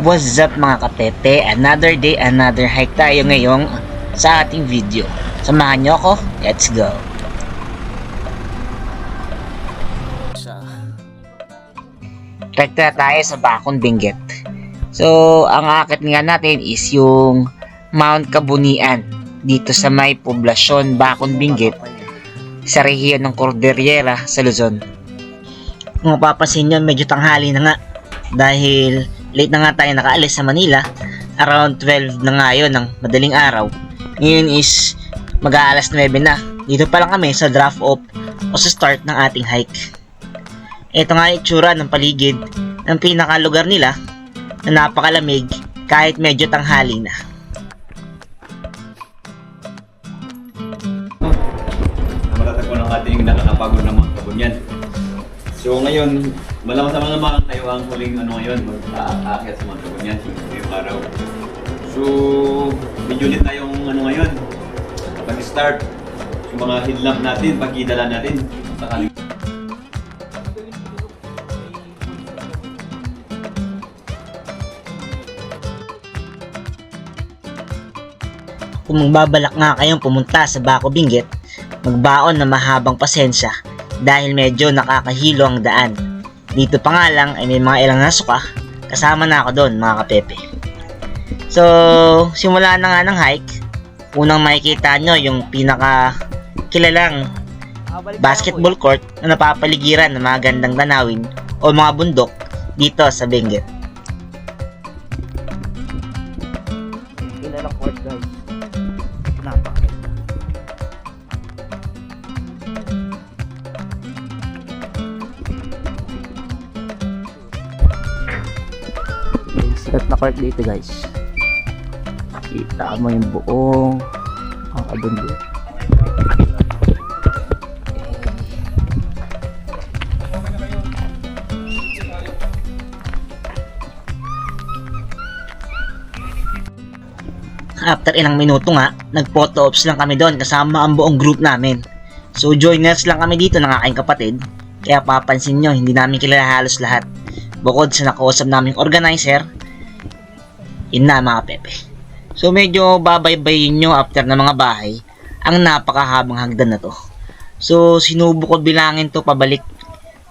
What's up mga kapepe? Another day, another hike tayo ngayong sa ating video. Samahan nyo ako, let's go! Trek na tayo sa Bakon Benguet. So, ang akit nga natin is yung Mount Kabunian dito sa may poblasyon Bakon Benguet sa rehiyon ng Cordillera sa Luzon. Kung mapapansin nyo, medyo tanghali na nga dahil late na nga tayo nakaalis sa Manila. Around 12 na nga yun ng madaling araw. Ngayon is mag-aalas 9 na. Dito pa lang kami sa drop off o sa start ng ating hike. Ito nga itsura ng paligid ng pinakalugar nila na napakalamig kahit medyo tanghali na. Matatagpo ng ating nakakapagod na mga kabunyan. So ngayon, malamang naman tayo ang huling ngayon, mag-aakyat sa mga kabunyan ngayong araw. So, medyo ulit tayong ngayon, pag-start yung mga headlamp natin, pagkidala natin sa kalim. Kung magbabalak nga kayong pumunta sa Bakon Benguet, magbaon na mahabang pasensya dahil medyo nakakahilo ang daan. Dito pa nga lang ay may mga ilang nasuka, kasama na ako doon mga kapepe. So, simula na nga ng hike, unang makikita nyo yung pinaka kilalang basketball court na napapaligiran ng mga gandang tanawin o mga bundok dito sa Benguet. Kilalang court guys. Napakaganda. Sikat na court dito guys. Kita mo yung buong bundok. After ilang minuto nga, nag-photo ops lang kami doon kasama ang buong group namin. So joiners lang kami dito ng aking kapatid, kaya papansin nyo hindi namin kilala halos lahat. Bukod sa nakausap naming organizer, yun na mga pepe. So medyo babaybayin nyo after ng mga bahay ang napakahabang hagdan na to. So sinubo ko bilangin to pabalik.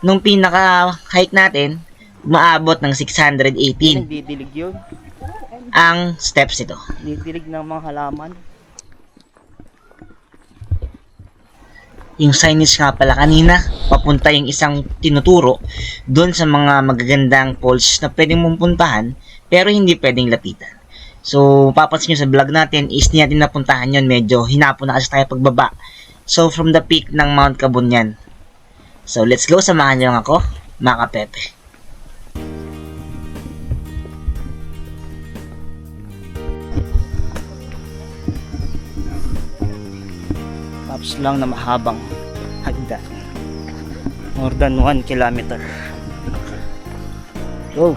Nung pinaka-hike natin, umaabot ng 618. Nagdidilig yun. Ang steps ito. Didilig ng mga halaman. Yung signage nga pala kanina, papunta yung isang tinuturo doon sa mga magagandang falls na pwedeng mong puntahan pero hindi pwedeng lapitan. So, papansin nyo sa vlog natin is hindi natin napuntahan yun. Medyo hinapon na kasi tayo pagbaba. So, from the peak ng Mount Kabunian. So, let's go. Samahan nyo lang ako, mga kapepe. Tapos lang na mahabang hagdan. More than 1 kilometer. Go!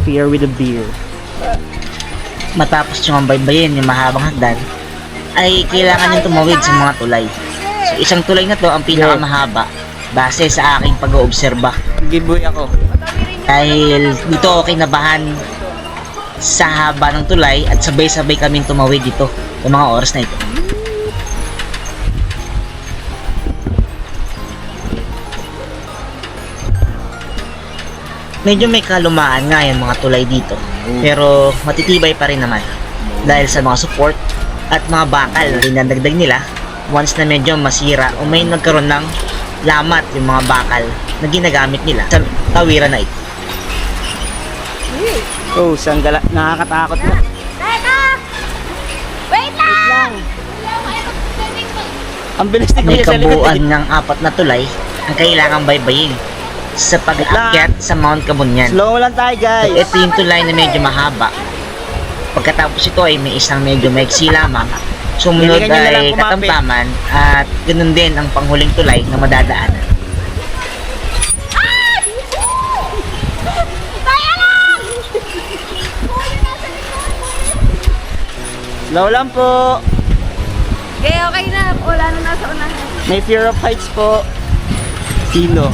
Fear with a beer. Matapos yung baybayin yung mahabang hagdan, ay kailangan nyo tumawid sa mga tulay. So, isang tulay na to ang pinakamahaba base sa aking pag-oobserba. Giveaway ako. Dahil dito ako kinabahan sa haba ng tulay at sabay-sabay kaming tumawid dito sa mga oras na ito. Medyo may kalumaan nga yung mga tulay dito, pero matitibay pa rin naman dahil sa mga support at mga bakal na dinadagdag nila once na medyo masira o may nagkaroon ng lamat yung mga bakal na ginagamit nila sa tawiran na ito. Oh, sanggala. Nakakatakot na. Teka! Wait lang! Ang bilis ni May Kuya sa kabuuan likod. ng 4 na tulay ang kailangang baybayin sa pag-aakyat sa Mount Kabunian. Slow lang tayo guys. Ito yung tulay na medyo mahaba. Pagkatapos ito ay may isang medyo maiksi lamang. Sumunod Hindi ganyan na lang ay kumapit. katamtaman at ganun din ang panghuling tulay na madadaanan. Slow lang po. Okay, okay na. Wala na nasa unahan. May fear of heights po. Sino?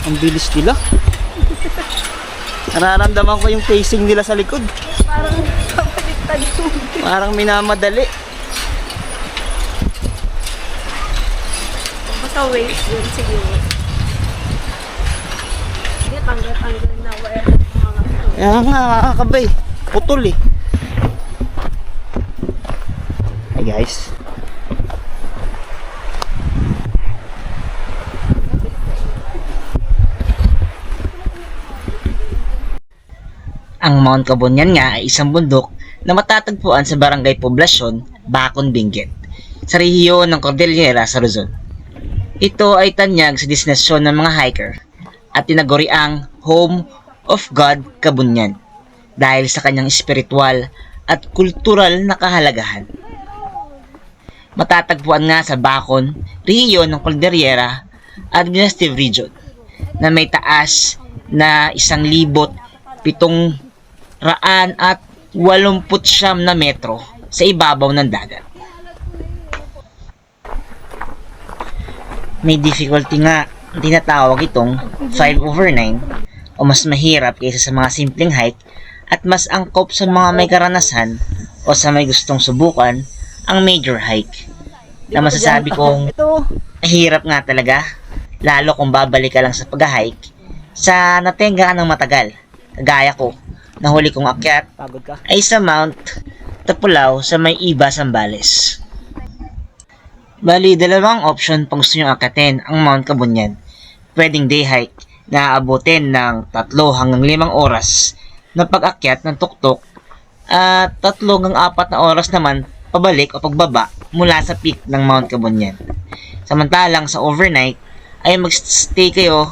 Ang bilis nila. Nararamdaman ko yung pacing nila sa likod. Parang kapaliktad yung Parang minamadali. basta waves yun siguro. Hindi, tanggal na wire. Kaya nga, kakabay. Putol eh. Hey guys. Ang Mount Cabunian nga ay isang bundok na matatagpuan sa barangay Poblasyon, Bacon, Benguet, sa rehiyon ng Cordillera sa Luzon. Ito ay tanyag sa destinasyon ng mga hiker at tinaguriang Home of God Cabunian dahil sa kanyang espiritual at kultural na kahalagahan. Matatagpuan nga sa Bacon, rehiyon ng Cordillera Administrative Region na may taas na 1,789 na metro sa ibabaw ng dagat. May difficulty nga tinatawag itong 5/9 o mas mahirap kaysa sa mga simpleng hike at mas angkop sa mga may karanasan o sa may gustong subukan ang major hike na masasabi kong Ito. mahirap nga talaga, lalo kung babalik ka lang sa pag-hike sa natenga ka ng matagal. Kagaya ko, nahuli kong akyat Pagod ka. ay sa Mount Tapulaw sa may Iba, Zambales. Bali, dalawang option kung gusto nyo akyatin ang Mount Cabunian. Pwedeng day hike na aabutin ng 3 hanggang 5 oras na pag-akyat ng tuktok at 3 hanggang 4 na oras naman pabalik o pagbaba mula sa peak ng Mount Cabunian. Samantalang sa overnight ay mag-stay kayo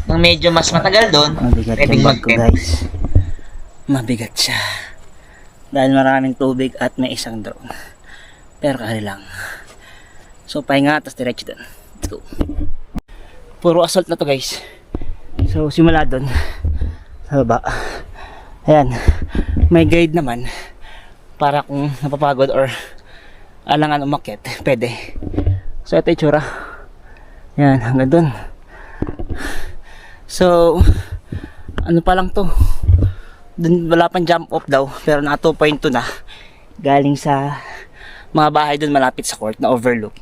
ng medyo mas matagal doon, Mabigat pwedeng yung bag ko mag-tent. guys. Mabigat siya. Dahil maraming tubig at may isang drone. Pero kaya lang. So pahinga, tapos diretso dun. Let's go. Puro assault na to guys. So simula dun. Sa baba. Ayan. May guide naman. Para kung napapagod or alangan umakyat, pwede. So ito yung tsura. Ayan, hanggang dun. So, ano pa lang to? Dun, wala pang jump off daw, pero na 2.2 na. Galing sa mga bahay dun malapit sa court na overlook.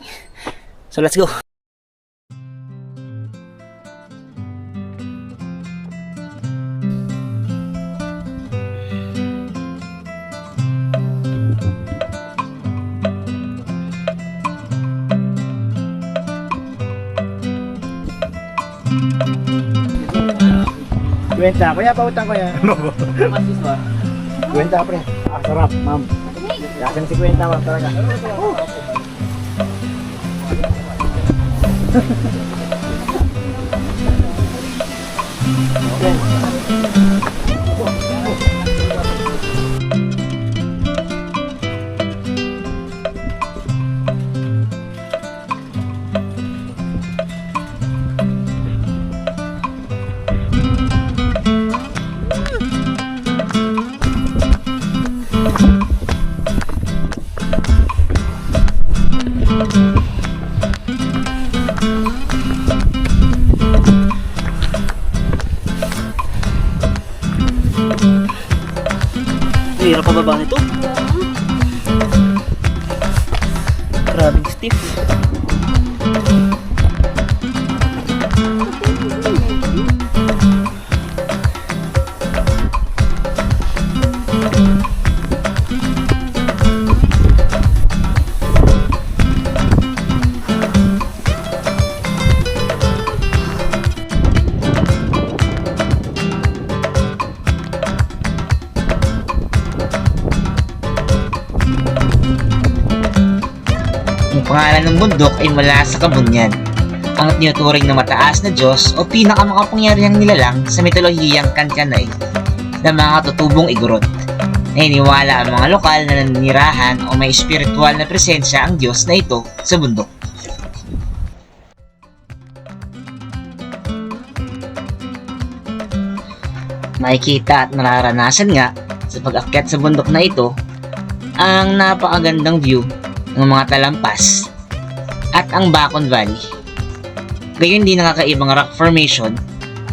So, let's go. Kwenta, kuya, pautang ko yan. Kwenta, pre. Sarap, ma'am. Yakin si kwenta, ma'am, talaga. Hirap pa baba nito. Grabing stiff. Ang pangalan ng bundok ay mula sa Cabunian, ang tinuturing na mataas na Diyos o pinakamakapangyarihang nilalang sa mitolohiyang Kankanay na mga tutubong igorot. Naniniwala ang mga lokal na naninirahan o may espiritual na presensya ang Diyos na ito sa bundok. Makikita at nararanasan nga sa pag-akyat sa bundok na ito ang napakagandang view ng mga talampas at ang Bacon Valley. Gayon din ang kakaibang rock formation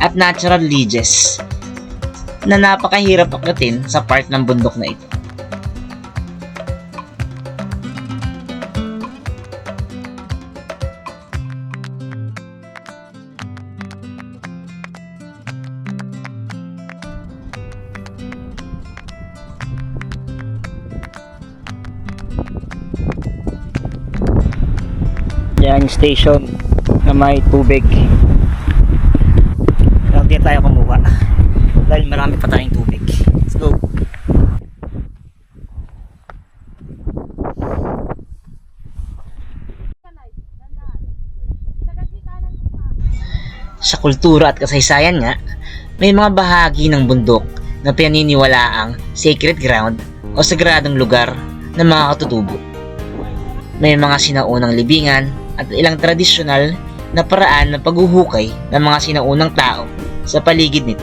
at natural ledges na napakahirap akyatin sa part ng bundok na ito. Yan yung station na may tubig. Pero di tayo kumuha dahil marami pa tayong tubig. Let's go. Sa kultura at kasaysayan nga, may mga bahagi ng bundok na pinaniniwalaang sacred ground o sagradong lugar ng mga katutubo. May mga sinaunang libingan at ilang tradisyonal na paraan ng paghuhukay ng mga sinaunang tao sa paligid nito.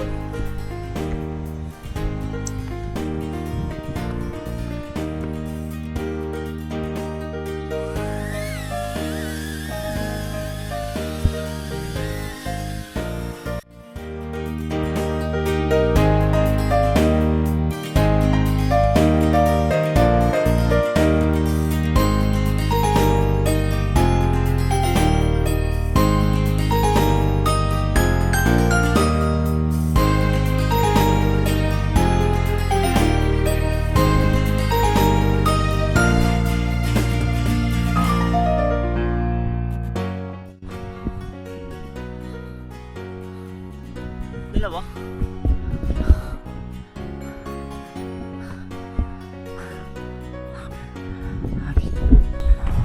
Dalawa.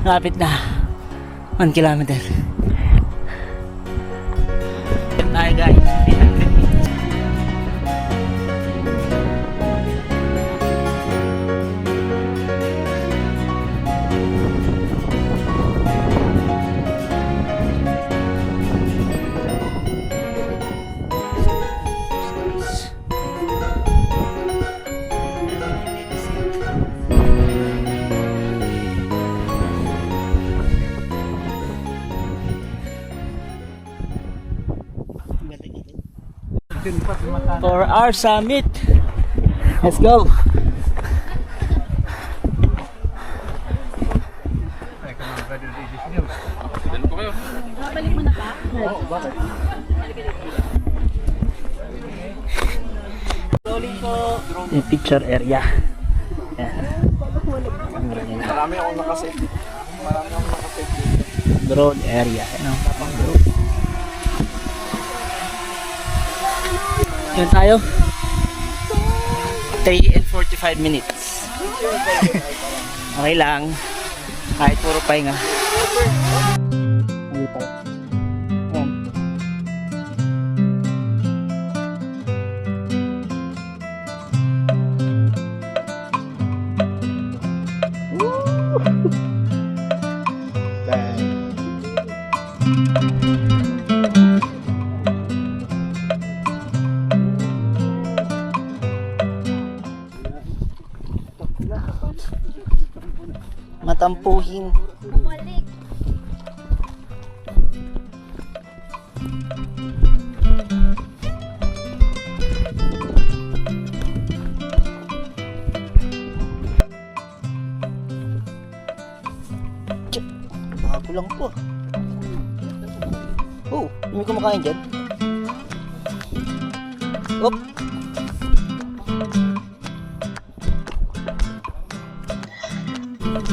Lapit na. 1 kilometer. Yan tayo guys. 300 meters. For our summit. Let's go. Babalik mo na ba? Yung picture area. Yan. Marami akong nakasave. Drone area. Ano? Yan tayo. 3 and 45 minutes. Okay lang. Kahit puro pahinga. Ano pa? Yan. Matampuhin. Bumalik. Bago lang po. Oh, may kumakain dyan. Op.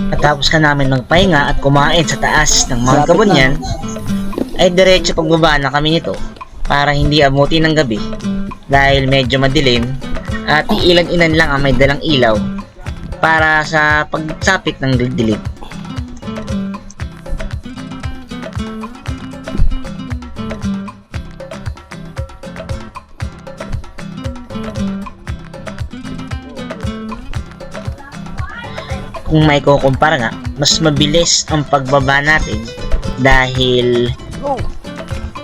Matapos ka namin magpahinga at kumain sa taas ng Mount Malapit Kabunyan, ay diretso pagbaba na kami nito para hindi abutin ng gabi dahil medyo madilim at ilan-ilan lang ang may dalang ilaw para sa pagsapit ng dilim. Kung may kukumpara nga, mas mabilis ang pagbaba natin dahil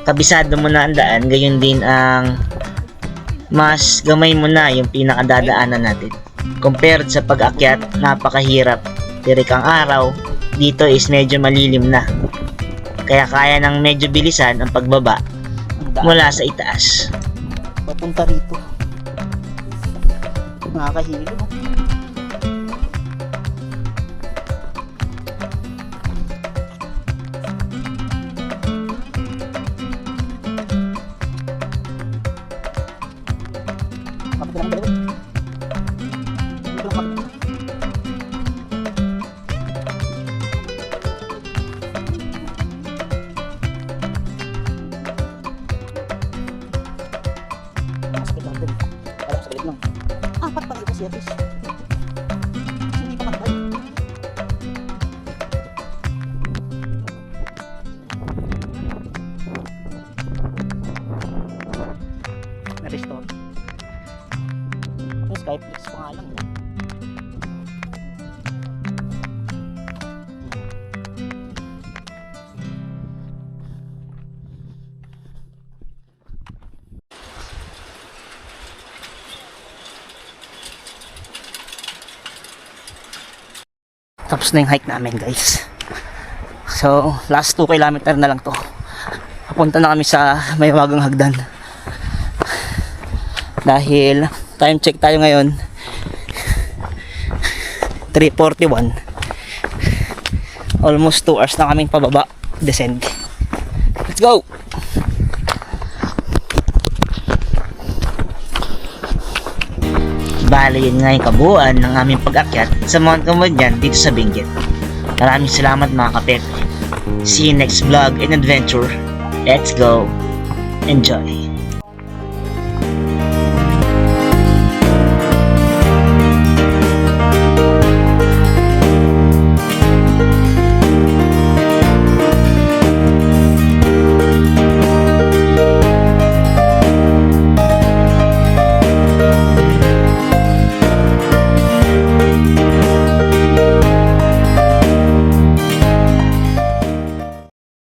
kabisado mo na ang daan, gayon din ang mas gamay mo na yung pinakadadaanan natin. Compared sa pag-akyat, napakahirap. Tirik ang araw, dito is medyo malilim na. Kaya kaya ng medyo bilisan ang pagbaba Ang daan. mula sa itaas. Papunta rito. Nakakahilo. Kapit lang dalawa. Dito lang kapit. Masakit lang din. Parang sa gilid lang. Apat pa rin kasi atis. Hindi pa matay. Na-restore. Yung Skyflix pa nga lang. Tapos na yung hike namin guys. So last 2 kilometer na lang to. Papunta na kami sa Maywagang Hagdan. Dahil time check tayo ngayon 3:41. Almost 2 hours na kaming pababa, descend. Let's go! Bali, yun nga yung kabuuan ng aming pag-akyat sa Mount Kabunyan dito sa Benguet. Maraming salamat mga kapet. See you next vlog and adventure. Let's go. Enjoy.